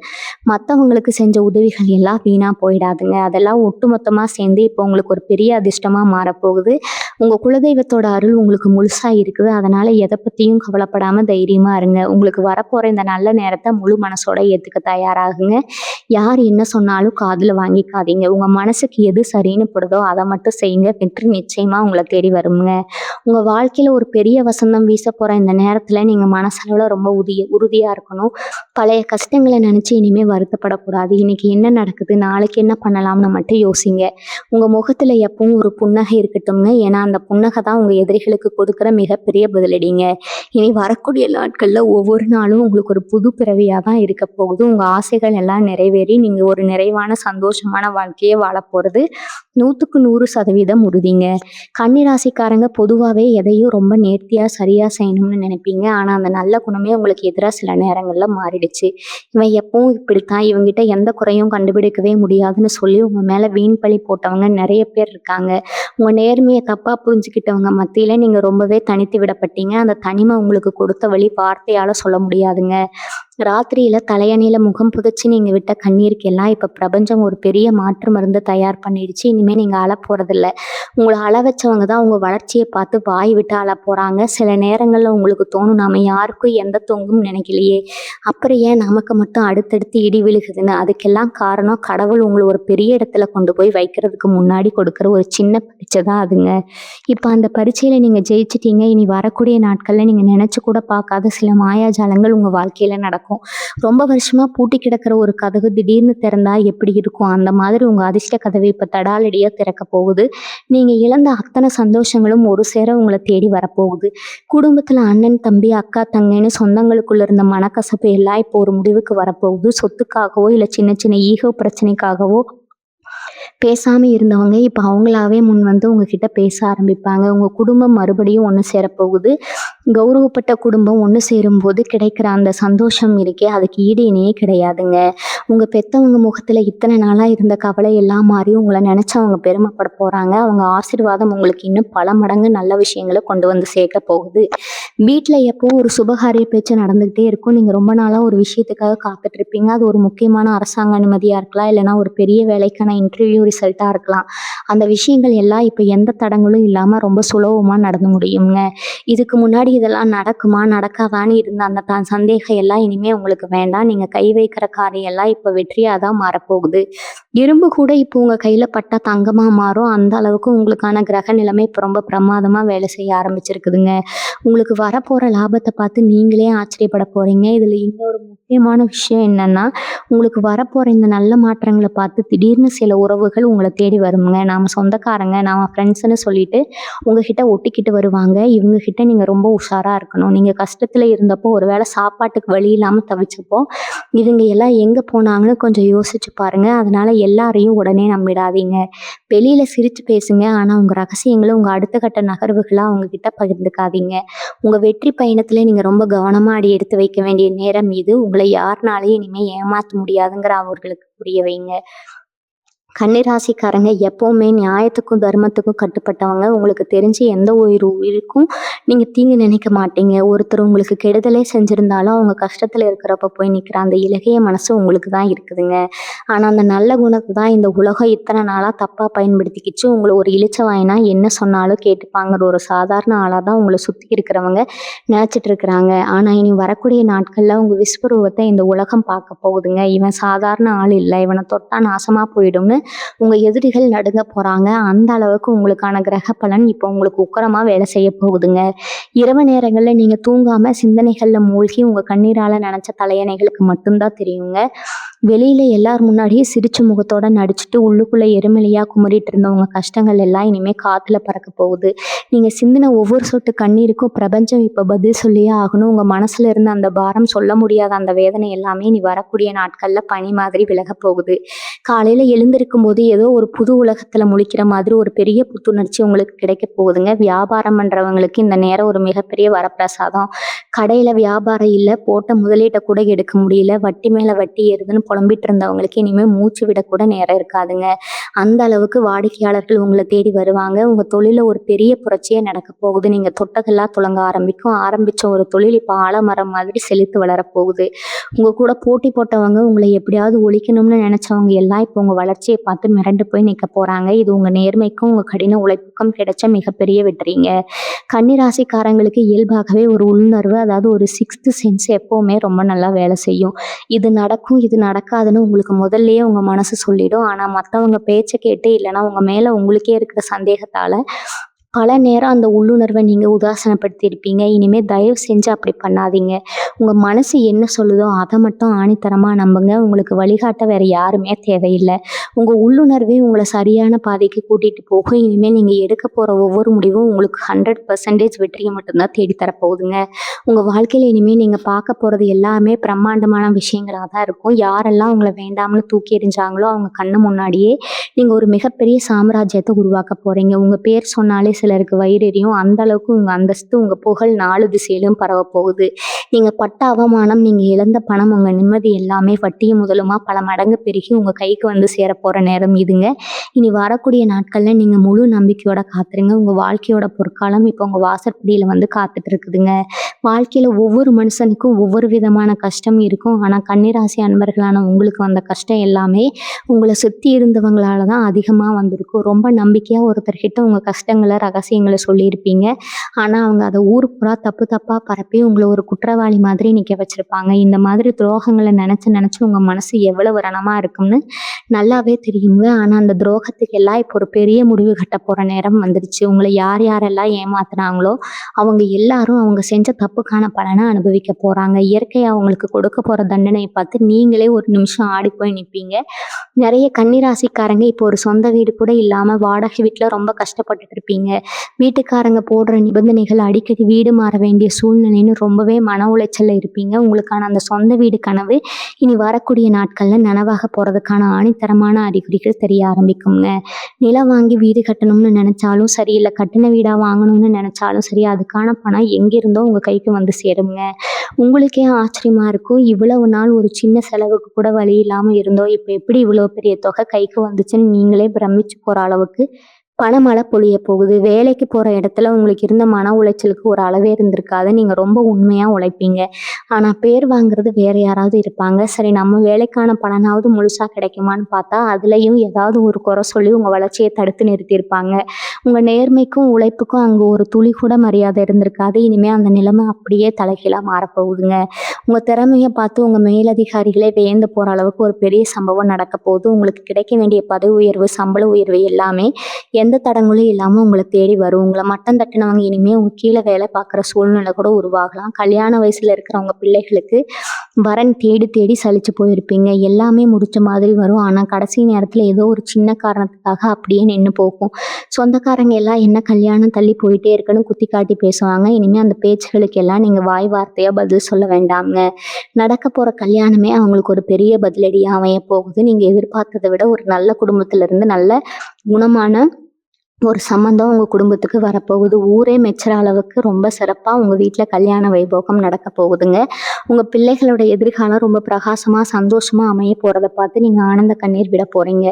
மற்றவங்களுக்கு செஞ்ச உதவிகள் எல்லாம் வீணாக போயிடாதுங்க. அதெல்லாம் ஒட்டுமொத்தமாக சேர்ந்து இப்போ உங்களுக்கு ஒரு பெரிய அதிர்ஷ்டமாக மாறப்போகுது. உங்கள் குலதெய்வத்தோட அருள் உங்களுக்கு முழுசாக இருக்குது. அதனால் எதை பற்றியும் கவலைப்படாமல் தைரியமாக இருங்க. உங்களுக்கு வரப்போகிற இந்த நல்ல நேரத்தை முழு மனசோட ஏற்றுக்க தயாராகுங்க. யார் என்ன சொன்னாலும் காதில் வாங்கிக்காதீங்க. உங்கள் மனசுக்கு எது சரின்னு படுதோ அதை மட்டும் செய்யுங்க. வெற்றி நிச்சயமாக உங்களை தேடி வருங்க. உங்கள் வாழ்க்கையில் ஒரு பெரிய வசந்தம் வீச போகிற இந்த நேரத்தில் நீங்கள் மனசளவில் ரொம்ப உறுதியாக இருக்கணும். பழைய கஷ்டங்களை நினச்சி இனிமேல் வருத்தப்படக்கூடாது. இன்றைக்கி என்ன நடக்குது, நாளைக்கு என்ன பண்ணலாம்னு மட்டும் யோசிங்க. உங்கள் முகத்தில் எப்பவும் ஒரு புன்னகை இருக்கட்டும்ங்க. ஏன்னா அந்த புன்னகை தான் உங்கள் எதிரிகளுக்கு கொடுக்குற மிகப்பெரிய பதிலடிங்க. இனி வரக்கூடிய நாட்களில் ஒவ்வொரு நாளும் உங்களுக்கு ஒரு புது பிறவியாக தான் இருக்க போகுது. உங்கள் ஆசைகள் எல்லாம் நிறைவேறி நீங்கள் ஒரு நிறைவான சந்தோஷமான வாழ்க்கையை வாழ போகிறது 100க்கு 100% உறுதிங்க. கன்னிராசிக்காரங்க பொதுவாகவே எதையும் ரொம்ப நேர்த்தியாக சரியாக செய்யணும்னு நினைப்பீங்க. ஆனால் அந்த நல்ல குணமே உங்களுக்கு எதிராக சில நேரங்களில் மாறிடுச்சு. இவன் எப்பவும் இப்படித்தான், இவங்கிட்ட எந்த குறையும் கண்டுபிடிக்கவே முடியாதுன்னு சொல்லி உங்கள் மேலே வீண் பழி போட்டவங்க நிறைய பேர் இருக்காங்க. உங்கள் நேர்மையை தப்பாக புரிஞ்சுக்கிட்டவங்க மத்தியில் நீங்கள் ரொம்பவே தனித்து விடப்பட்டீங்க. அந்த தனிமை உங்களுக்கு கொடுத்த வழி வார்த்தையால் சொல்ல முடியாதுங்க. ராத்திரியில் தலையணியில் முகம் புதைச்சி நீங்கள் விட்ட கண்ணீருக்கெல்லாம் இப்போ பிரபஞ்சம் ஒரு பெரிய மாற்று மருந்து தயார் பண்ணிடுச்சு. இனிமேல் நீங்கள் அழ போகிறதில்ல. உங்களை அழ வச்சவங்க தான் உங்கள் வளர்ச்சியை பார்த்து வாய் விட்டு அழ போகிறாங்க. சில நேரங்களில் உங்களுக்கு தோணும், நாம் யாருக்கும் எந்த தொங்கும் நினைக்கலையே, அப்புறம் ஏன் நமக்கு மட்டும் அடுத்தடுத்து இடி விழுகுதுன்னு. அதுக்கெல்லாம் காரணம் கடவுள் உங்களை ஒரு பெரிய இடத்துல கொண்டு போய் வைக்கிறதுக்கு முன்னாடி கொடுக்குற ஒரு சின்ன பரீட்சை தான் அதுங்க. இப்போ அந்த பரீட்சையில் நீங்கள் ஜெயிச்சிட்டீங்க. இனி வரக்கூடிய நாட்களில் நீங்கள் நினச்சி கூட பார்க்காத சில மாயாஜாலங்கள் உங்கள் வாழ்க்கையில் நடக்கும். ரொம்ப வருஷமா பூட்டி கிடக்கிற ஒரு கதவு திடீர்னு திறந்தா எப்படி இருக்கும், அந்த மாதிரி உங்க அதிர்ஷ்ட கதவு இப்ப தடாலடியா திறக்க போகுது. நீங்க இழந்த அத்தனை சந்தோஷங்களும் ஒரு சேர உங்களை தேடி வரப்போகுது. குடும்பத்துல அண்ணன் தம்பி அக்கா தங்கைன்னு சொந்தங்களுக்குள்ள இருந்த மனக்கசப்பு எல்லாம் இப்போ ஒரு முடிவுக்கு வரப்போகுது. சொத்துக்காகவோ இல்லை சின்ன சின்ன ஈகோ பிரச்சனைக்காகவோ பேசாமல் இருந்தவங்க இப்போ அவங்களாவே முன் வந்து உங்ககிட்ட பேச ஆரம்பிப்பாங்க. உங்கள் குடும்பம் மறுபடியும் ஒன்று சேரப்போகுது. கௌரவப்பட்ட குடும்பம் ஒன்று சேரும்போது கிடைக்கிற அந்த சந்தோஷம் இருக்கே, அதுக்கு ஈடு இணையே கிடையாதுங்க. உங்கள் பெற்றவங்க முகத்தில் இத்தனை நாளாக இருந்த கவலை எல்லாம் மாறி உங்களை நினச்சி அவங்க பெருமைப்பட போகிறாங்க. அவங்க ஆசீர்வாதம் உங்களுக்கு இன்னும் பல மடங்கு நல்ல விஷயங்களை கொண்டு வந்து சேர்க்க போகுது. வீட்டில் எப்போ ஒரு சுபகாரிய பேச்சு நடந்துக்கிட்டே இருக்கும். நீங்கள் ரொம்ப நாளாக ஒரு விஷயத்துக்காக காத்துட்ருப்பீங்க. அது ஒரு முக்கியமான அரசாங்க அனுமதியாக இருக்கலாம், இல்லைனா ஒரு பெரிய வேலைக்கான இன்டர்வியூ ரிசல்ட்டாக இருக்கலாம். அந்த விஷயங்கள் எல்லாம் இப்போ எந்த தடங்களும் இல்லாமல் ரொம்ப சுலபமாக நடந்து முடியுங்க. இதுக்கு முன்னாடி இதெல்லாம் நடக்குமா நடக்காதான்னு இருந்த அந்த சந்தேகம் எல்லாம் இனிமேல் உங்களுக்கு வேண்டாம். நீங்கள் கை வைக்கிற காரியம் எல்லாம் இப்போ வெற்றியாக தான் மாறப்போகுது. இரும்பு கூட இப்போ உங்கள் கையில் பட்டா தங்கமாக மாறும். அந்த அளவுக்கு உங்களுக்கான கிரக நிலைமை இப்போ ரொம்ப பிரமாதமாக வேலை செய்ய ஆரம்பிச்சிருக்குதுங்க. உங்களுக்கு வரப்போகிற லாபத்தை பார்த்து நீங்களே ஆச்சரியப்பட போகிறீங்க. இதில் இன்னொரு முக்கியமான விஷயம் என்னென்னா, உங்களுக்கு வரப்போகிற இந்த நல்ல மாற்றங்களை பார்த்து திடீர்னு சில உறவுகள் உங்களை தேடி வருங்க. நாம் சொந்தக்காரங்க, நாம் ஃப்ரெண்ட்ஸுன்னு சொல்லிட்டு உங்ககிட்ட ஒட்டிக்கிட்டு வருவாங்க. இவங்ககிட்ட நீங்கள் ரொம்ப உஷாராக இருக்கணும். நீங்கள் கஷ்டத்தில் இருந்தப்போ, ஒரு வேளை சாப்பாட்டுக்கு வழி இல்லாமல் தவிச்சப்போ, இவங்க எல்லாம் எங்கே போனாங்கன்னு கொஞ்சம் யோசிச்சு பாருங்கள். அதனால் எல்லாரையும் உடனே நம்பிடாதீங்க. வெளியில் சிரித்து பேசுங்க, ஆனால் உங்கள் ரகசியங்களை உங்கள் அடுத்த கட்ட நகர்வுகளாக அவங்கக்கிட்ட பகிர்ந்துக்காதீங்க. உங்கள் வெற்றி பயணத்தில் நீங்கள் ரொம்ப கவனமாக அடி எடுத்து வைக்க வேண்டிய நேரம் இது. உங்களை யாருனாலையும் இனிமேல் ஏமாற்ற முடியாதுங்கிற அவர்களுக்கு புரிய வைங்க. கன்னிராசிக்காரங்க எப்போவுமே நியாயத்துக்கும் தர்மத்துக்கும் கட்டுப்பட்டவங்க. உங்களுக்கு தெரிஞ்சு எந்த ஒரு உயிருக்கும் நீங்கள் தீங்கு நினைக்க மாட்டீங்க. ஒருத்தர் உங்களுக்கு கெடுதலே செஞ்சுருந்தாலும் அவங்க கஷ்டத்தில் இருக்கிறப்ப போய் நிற்கிற அந்த இலகிய மனசு உங்களுக்கு தான் இருக்குதுங்க. ஆனால் அந்த நல்ல குணத்தை தான் இந்த உலகம் இத்தனை நாளாக தப்பாக பயன்படுத்திக்கிச்சு. உங்களை ஒரு இளிச்சவாயினா என்ன சொன்னாலும் கேட்டுப்பாங்கிற ஒரு சாதாரண ஆளாக தான் உங்களை சுற்றி இருக்கிறவங்க நினச்சிட்டு இருக்கிறாங்க. ஆனால் இனி வரக்கூடிய நாட்களில் உங்கள் விஸ்வரூபத்தை இந்த உலகம் பார்க்க போகுதுங்க. இவன் சாதாரண ஆள் இல்லை, இவனை தொட்டா நாசமாக போயிடும்னு உங்கள் எதிரிகள் நடுங்க போகிறாங்க. அந்த அளவுக்கு உங்களுக்கான கிரக பலன் இப்போ உங்களுக்கு உக்கரமாக வேலை செய்ய போகுதுங்க. இரவு நேரங்களில் நீங்கள் தூங்காமல் சிந்தனைகளில் மூழ்கி உங்கள் கண்ணீரால் நினச்ச தலையணைகளுக்கு மட்டும்தான் தெரியுங்க. வெளியில் எல்லார் முன்னாடியும் சிரிச்ச முகத்தோடு நடிச்சுட்டு உள்ளுக்குள்ளே எருமலையாக குமரிட்டு இருந்தவங்க கஷ்டங்கள் எல்லாம் இனிமேல் காற்றுல பறக்க போகுது. நீங்கள் சிந்தின ஒவ்வொரு சொட்டு கண்ணீருக்கும் பிரபஞ்சம் இப்போ பதில் சொல்லியே ஆகணும். உங்கள் மனசில் இருந்த அந்த பாரம், சொல்ல முடியாத அந்த வேதனை எல்லாமே இனி வரக்கூடிய நாட்களில் பனி மாதிரி விலக போகுது. காலையில் எழுந்திருக்கும் போது ஏதோ ஒரு புது உலகத்தில் முழிக்கிற மாதிரி ஒரு பெரிய புத்துணர்ச்சி உங்களுக்கு கிடைக்க போகுதுங்க. வியாபாரம் பண்ணுறவங்களுக்கு இந்த நேரம் ஒரு மிகப்பெரிய வரப்பிரசாதம். கடையில் வியாபாரம் இல்லை, போட்ட முதலீட்டை கூட எடுக்க முடியல, வட்டி மேலே வட்டி ஏறுதுன்னு புலம்பிட்டு இருந்தவங்களுக்கு இனிமேல் மூச்சு விடக்கூட நேரம் இருக்காதுங்க. அந்த அளவுக்கு வாடிக்கையாளர்கள் உங்களை தேடி வருவாங்க. உங்கள் தொழிலில் ஒரு பெரிய புரட்சியே நடக்க போகுது. நீங்கள் தொட்டதெல்லாம் துளங்க ஆரம்பித்த ஒரு தொழில் இப்போ ஆலமரம் மாதிரி செழித்து வளரப்போகுது. உங்கள் கூட போட்டி போட்டவங்க, உங்களை எப்படியாவது ஒழிக்கணும்னு நினச்சவங்க எல்லாம் இப்போ உங்கள் வளர்ச்சியை பார்த்து மிரண்டு போய் நிற்க போகிறாங்க. இது உங்கள் நேர்மைக்கும் உங்கள் கடின உழைப்புக்கும் கிடைச்ச மிகப்பெரிய வெற்றிங்க. கன்னிராசிக்காரங்களுக்கு இயல்பாகவே ஒரு உள்நர்வு, அதாவது ஒரு சிக்ஸ்த் சென்ஸ் எப்போவுமே ரொம்ப நல்லா வேலை செய்யும். இது நடக்கும், இது நடக்காதுன்னு உங்களுக்கு முதல்லையே உங்கள் மனசு சொல்லிடும். ஆனால் மற்றவங்க பேச்சை கேட்டு, இல்லைனா உங்கள் மேலே உங்களுக்கே இருக்கிற சந்தேகத்தால் பல நேரம் அந்த உள்ளுணர்வை நீங்கள் உதாசனப்படுத்தியிருப்பீங்க. இனிமேல் தயவு செஞ்சு அப்படி பண்ணாதீங்க. உங்கள் மனசு என்ன சொல்லுதோ அதை மட்டும் ஆணித்தரமாக நம்புங்க. உங்களுக்கு வழிகாட்ட வேறு யாருமே தேவையில்லை. உங்கள் உள்ளுணர்வே உங்களை சரியான பாதைக்கு கூட்டிகிட்டு போகும். இனிமேல் நீங்கள் எடுக்க போகிற ஒவ்வொரு முடிவும் உங்களுக்கு 100% வெற்றியை மட்டும்தான் தேடித்தரப்போகுதுங்க. உங்கள் வாழ்க்கையில் இனிமேல் நீங்கள் பார்க்க போகிறது எல்லாமே பிரம்மாண்டமான விஷயங்களாக தான் இருக்கும். யாரெல்லாம் உங்களை வேண்டாம்னு தூக்கி எறிஞ்சாங்களோ அவங்க கண்ணு முன்னாடியே நீங்கள் ஒரு மிகப்பெரிய சாம்ராஜ்யத்தை உருவாக்க போகிறீங்க. உங்கள் பேர் சொன்னாலே சிலருக்கு வயிறெறியும். அந்த அளவுக்கு உங்கள் அந்தஸ்து, உங்கள் புகழ் 4 திசையிலும் பரவ போகுது. நீங்கள் பட்ட அவமானம், நீங்கள் இழந்த பணம், உங்கள் நிம்மதி எல்லாமே வட்டியும் முதலுமா பல மடங்கு பெருகி உங்கள் கைக்கு வந்து சேர போகிற நேரம் இதுங்க. இனி வரக்கூடிய நாட்களில் நீங்கள் முழு நம்பிக்கையோட காத்துருங்க. உங்கள் வாழ்க்கையோட பொற்காலம் இப்போ உங்கள் வாசற்படியில் வந்து காத்துட்டு இருக்குதுங்க. வாழ்க்கையில் ஒவ்வொரு மனுஷனுக்கும் ஒவ்வொரு விதமான கஷ்டம் இருக்கும். ஆனால் கன்னிராசி அன்பர்களான உங்களுக்கு வந்த கஷ்டம் எல்லாமே உங்களை சுற்றி இருந்தவங்களால தான் அதிகமாக வந்திருக்கும். ரொம்ப நம்பிக்கையாக ஒருத்தர்கிட்ட உங்கள் கஷ்டங்களை, ரகசியங்களை சொல்லியிருப்பீங்க. ஆனால் அவங்க அதை ஊர் பூரா தப்பாக பரப்பி உங்களை ஒரு குற்றவாளி மாதிரி நிற்க வச்சுருப்பாங்க. இந்த மாதிரி துரோகங்களை நினச்சி உங்கள் மனசு எவ்வளவு ரணமாக இருக்கும்னு நல்லாவே தெரியுங்க. ஆனால் அந்த துரோகத்துக்கு எல்லாம் இப்போ ஒரு பெரிய முடிவு கட்ட போகிற நேரம் வந்துடுச்சு. உங்களை யாரெல்லாம் ஏமாத்துனாங்களோ அவங்க எல்லாரும் அவங்க செஞ்ச தப்புக்கான பலனை அனுபவிக்க போகிறாங்க. இயற்கையாக அவங்களுக்கு கொடுக்க போகிற தண்டனையை பார்த்து நீங்களே ஒரு நிமிஷம் ஆடி போய் நிற்பீங்க. நிறைய கன்னிராசிக்காரங்க இப்போ ஒரு சொந்த வீடு கூட இல்லாமல் வாடகை வீட்டில் ரொம்ப கஷ்டப்பட்டுட்டு இருப்பீங்க. வீட்டுக்காரங்க போடுற நிபந்தனைகள் அடிக்கடி வீடு மாற வேண்டிய சூழ்நிலைன்னு ரொம்பவே மன உளைச்சல்ல இருப்பீங்க. உங்களுக்கான அந்த சொந்த வீடு கனவு இனி வரக்கூடிய நாட்கள்ல நனவாக போறதுக்கான ஆணித்தரமான அறிகுறிகள் தெரிய ஆரம்பிக்குங்க. நிலம் வாங்கி வீடு கட்டணும்னு நினைச்சாலும் சரி, இல்ல கட்டின வீடா வாங்கணும்னு நினைச்சாலும் சரி, அதுக்கான பணம் எங்கிருந்தோ உங்க கைக்கு வந்து சேருங்க. உங்களுக்கே ஆச்சரியமா இருக்கும். இவ்வளவு நாள் ஒரு சின்ன செலவுக்கு கூட வழி இல்லாம இருந்தோம். இப்ப எப்படி இவ்வளவு பெரிய தொகை கைக்கு வந்துச்சுன்னு நீங்களே பிரமிச்சு போற அளவுக்கு பணமழை பொழிய போகுது. வேலைக்கு போற இடத்துல உங்களுக்கு இருந்த மன உளைச்சலுக்கு ஒரு அளவே இருந்திருக்காது. நீங்க ரொம்ப உண்மையா உழைப்பீங்க. ஆனா பேர் வாங்குறது வேற யாராவது இருப்பாங்க. சரி, நம்ம வேலைக்கான பலனாவது முழுசா கிடைக்குமான்னு பார்த்தா, அதுலயும் ஏதாவது ஒரு குறை சொல்லி உங்க வளர்ச்சியை தடுத்து நிறுத்தியிருப்பாங்க. உங்க நேர்மைக்கும் உழைப்புக்கும் அங்க ஒரு துளி கூட மரியாதை இருந்திருக்காது. இனிமே அந்த நிலைமை அப்படியே தலைகீழா மாறப்போகுதுங்க. உங்க திறமைய பார்த்து உங்க மேலதிகாரிகளே வியந்து போற அளவுக்கு ஒரு பெரிய சம்பவம் நடக்க போகுது. உங்களுக்கு கிடைக்க வேண்டிய பதவி உயர்வு, சம்பள உயர்வு எல்லாமே எந்த தடங்களும் இல்லாம உங்களை தேடி வரும். உங்களை மட்டம் தட்டினவங்க இனிமே உங்க கீழே வேலை பார்க்குற சூழ்நிலை கூட உருவாகலாம். கல்யாண வயசுல இருக்கிறவங்க பிள்ளைகளுக்கு வரன் தேடி தேடி சலிச்சு போயிருப்பீங்க. எல்லாமே முடிச்ச மாதிரி வரும். ஆனா கடைசி நேரத்துல ஏதோ ஒரு சின்ன காரணத்துக்காக அப்படியே நின்று போகும். சொந்தக்காரங்க எல்லாம் என்ன கல்யாணம் தள்ளி போயிட்டே இருக்குன்னு குத்தி காட்டி பேசுவாங்க. இனிமே அந்த பேச்சுகளுக்கு எல்லாம் நீங்க வாய் வார்த்தையா பதில் சொல்ல வேண்டாங்க. நடக்க போற கல்யாணமே அவங்களுக்கு ஒரு பெரிய பதிலடியா அமைய போகுது. நீங்க எதிர்பார்த்ததை விட ஒரு நல்ல குடும்பத்துல இருந்து நல்ல குணமான ஒரு சம்மந்தம் உங்க குடும்பத்துக்கு வரப்போகுது. ஊரே மெச்சுற அளவுக்கு ரொம்ப சிறப்பா உங்க வீட்டுல கல்யாண வைபோகம் நடக்க போகுதுங்க. உங்க பிள்ளைகளோட எதிர்காலம் ரொம்ப பிரகாசமா சந்தோஷமா அமைய போறதை பார்த்து நீங்க ஆனந்த கண்ணீர் விட போறீங்க.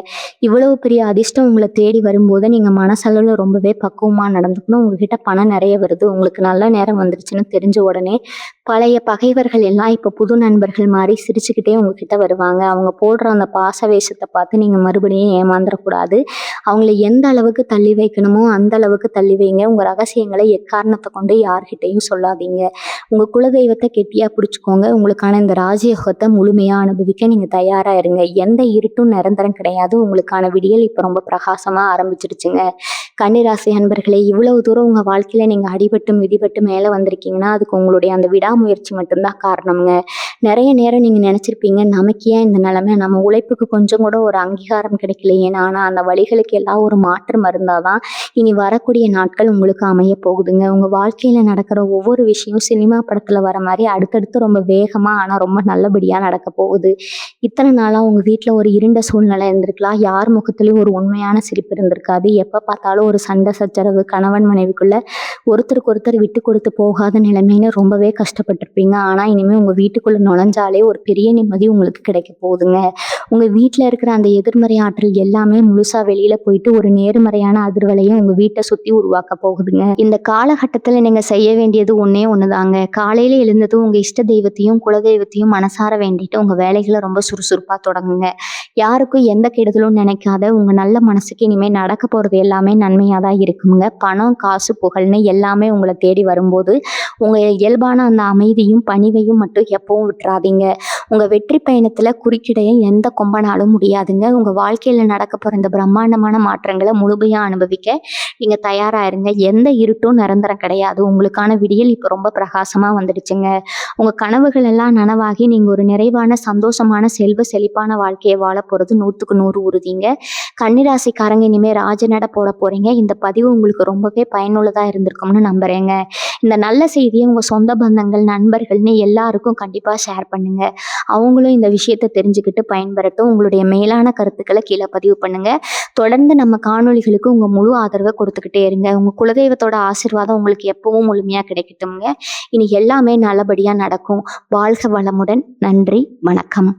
இவ்வளவு பெரிய அதிர்ஷ்டம் உங்களை தேடி வரும்போது நீங்க மனசளவுல ரொம்பவே பக்குவமா நடந்துக்கணும். உங்ககிட்ட பணம் நிறைய வருது, உங்களுக்கு நல்ல நேரம் வந்துருச்சுன்னு தெரிஞ்ச உடனே பழைய பகைவர்கள் எல்லாம் இப்ப புது நண்பர்கள் மாதிரி சிரிச்சுக்கிட்டே உங்ககிட்ட வருவாங்க. அவங்க போடுற அந்த பாச வேஷத்தை பார்த்து நீங்க மறுபடியும் ஏமாந்துடக்கூடாது. அவங்கள எந்த அளவுக்கு தள்ளி வைக்கணுமோ அந்த அளவுக்கு தள்ளி வைங்க. உங்க ரகசியங்களை எக்காரணத்தை கொண்டு யார்கிட்டையும் சொல்லாதீங்க. உங்க குலதெய்வத்தை கெட்டியா பிடிச்சுக்கோங்க. உங்களுக்கான இந்த ராஜயோகத்தை முழுமையா அனுபவிக்க நீங்க தயாரா இருங்க. எந்த இருட்டும் நிரந்தரம் கிடையாது. உங்களுக்கான விடியல் இப்ப ரொம்ப பிரகாசமா ஆரம்பிச்சிருச்சுங்க. கன்னிராசி அன்பர்களே, இவ்வளவு தூரம் உங்க வாழ்க்கையில நீங்க அடிபட்டு மிதிபட்டு மேல வந்திருக்கீங்கன்னா அதுக்கு உங்களுடைய அந்த விடாமுயற்சி மட்டும்தான் காரணம்ங்க. நிறைய நேரம் நீங்க நினைச்சிருப்பீங்க, நமக்கு ஏன் இந்த நிலைமை, நம்ம உழைப்புக்கு கொஞ்சம் கூட ஒரு அங்கீகாரம் கிடைக்கலையே. ஆனா அந்த வழிகளுக்கு எல்லாம் ஒரு மாற்று மருந்தாதான் இனி வரக்கூடிய நாட்கள் உங்களுக்கு அமைய போகுதுங்க. உங்க வாழ்க்கையில நடக்கிற ஒவ்வொரு விஷயம் சினிமா படத்துல வர மாதிரி அடுத்தடுத்து ரொம்ப வேகமா ஆனா ரொம்ப நல்லபடியா நடக்க போகுது. இத்தனை நாளா உங்க வீட்டுல ஒரு இருண்ட சூழ்நிலை இருந்திருக்கலாம். யார் முகத்திலயும் ஒரு உண்மையான சிரிப்பு இருந்திருக்காது. எப்ப பார்த்தாலும் ஒரு சண்டை சச்சரவு, கணவன் மனைவிக்குள்ள ஒருத்தருக்கு ஒருத்தர் விட்டு கொடுத்து போகாத நிலைமைன்னு ரொம்பவே கஷ்டப்பட்டிருப்பீங்க. ஆனா இனிமே உங்க வீட்டுக்குள்ள நுழைஞ்சாலே ஒரு பெரிய நிம்மதி உங்களுக்கு கிடைக்க போகுதுங்க. உங்க வீட்டுல இருக்கிற அந்த எதிர்மறை ஆற்றல் எல்லாமே முழுசா வெளியில போயிட்டு ஒரு நேர்மறையான அதிர்வலையும் உங்க வீட்டை சுத்தி உருவாக்க போகுதுங்க. இந்த காலகட்டத்துல நீங்க செய்ய வேண்டியது ஒண்ணே ஒண்ணுதாங்க. காலையில எழுந்ததும் உங்க இஷ்ட தெய்வத்தையும் குலதெய்வத்தையும் மனசார வேண்டிட்டு உங்க வேலைகளை ரொம்ப சுறுசுறுப்பா தொடங்குங்க. யாருக்கும் எந்த கெடுதலும் நினைக்காத உங்க நல்ல மனசுக்கு இனிமே நடக்க போறது எல்லாமே நன்மையா தான் இருக்குங்க. பணம், காசு, புகழ்னு எல்லாமே உங்களை தேடி வரும்போது உங்க இயல்பான அந்த அமைதியும் பணிவையும் மட்டும் எப்பவும் விட்டுறாதீங்க. உங்க வெற்றி பயணத்துல குறுக்கிடைய எந்த கொம்பனாலும் முடியாதுங்க. உங்க வாழ்க்கையில நடக்க போற இந்த பிரம்மாண்டமான மாற்றங்களை முழுமையா அனுபவிக்க நீங்க தயாரா இருங்க. எந்த இருட்டும் நிரந்தரம் கிடையாது. உங்களுக்கான விடியல் இப்ப ரொம்ப பிரகாசமா வந்துடுச்சுங்க. உங்க கனவுகள் எல்லாம் நனவாகி நீங்க ஒரு நிறைவான சந்தோஷமான செல்வ செழிப்பான வாழ்க்கையை வாழ போறது 100க்கு 100 உறுதிங்க. கன்னிராசிக்காரங்க இனிமே ராஜநட போட போறீங்க. இந்த பதிவு உங்களுக்கு ரொம்பவே பயனுள்ளதா இருந்திருக்கும்னு நம்புறேங்க. இந்த நல்ல செய்தியை உங்க சொந்த பந்தங்கள், நண்பர்கள்னு எல்லாருக்கும் கண்டிப்பா ஷேர் பண்ணுங்க. அவங்களும் இந்த விஷயத்தை தெரிஞ்சுக்கிட்டு பயன்பெறட்டும். உங்களுடைய மேலான கருத்துக்களை கீழே பதிவு பண்ணுங்க. தொடர்ந்து நம்ம காணொளிகளுக்கு உங்க முழு ஆதரவை கொடுத்துக்கிட்டே இருங்க. உங்க குலதெய்வத்தோட ஆசீர்வாதம் உங்களுக்கு எப்பவும் முழுமையா கிடைக்கட்டும்ங்க. இனி எல்லாமே நல்லபடியா நடக்கும். வாழ்க வளமுடன். நன்றி, வணக்கம்.